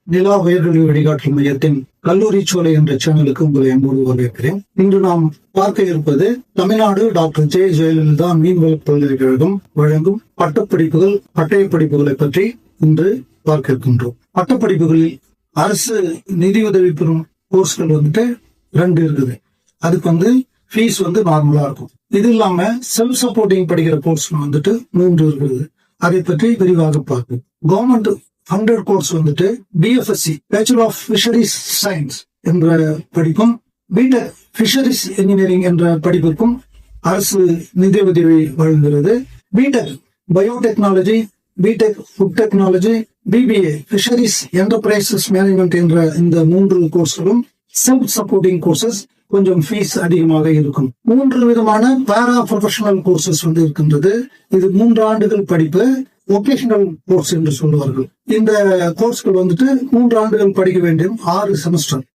நிலா உயர்கல்வி வழிகாட்டல் மையத்தின் கல்லூரி சோலை என்ற சேனலுக்கு உங்களை அன்போடு வரவேற்கிறேன். இன்று நாம் பார்க்க இருப்பது தமிழ்நாடு டாக்டர் ஜெ ஜெயலலிதா மீன்வள பல்கலைக்கழகம் வழங்கும் பட்டப்படிப்புகள், பட்டய படிப்புகளை பற்றி இன்று பார்க்க இருக்கின்றோம். பட்டப்படிப்புகளில் அரசு நிதியுதவி பெறும் கோர்ஸ்கள் 2 இருக்குது. அதுக்கு ஃபீஸ் நார்மலா இருக்கும். இது இல்லாம செல்ஃப் சப்போர்ட்டிங் படிக்கிற கோர்ஸ் 3 இருக்குது. அதை பற்றி விரிவாக பார்ப்போம். Government funded course BFSc bachelor of fisheries science என்ற படிப்பும், பிடெக் ஃபிஷரிஸ் இன்ஜினியரிங் என்ற படிப்பிற்கும் அரசு நிதியுதவி வழங்குகிறது. B Tech biotechnology, B Tech food technology, BBA fisheries enterprises management என்ற இந்த 3 கோர்ஸ்களும் செல்ஃப் சப்போர்ட்டிங் கோர்சஸ். கொஞ்சம் ஃபீஸ் அதிகமாக இருக்கும். 3 விதமான பாரா ப்ரொஃபஷனல் கோர்சஸ் இருக்கின்றது. இது 3 ஆண்டுகள் படிப்பு, வொகேஷனல் கோர்ஸ் என்று சொல்லுவார்கள். இந்த கோர்ஸ்கள் 3 ஆண்டுகள் படிக்க வேண்டிய 6 செமஸ்டர்.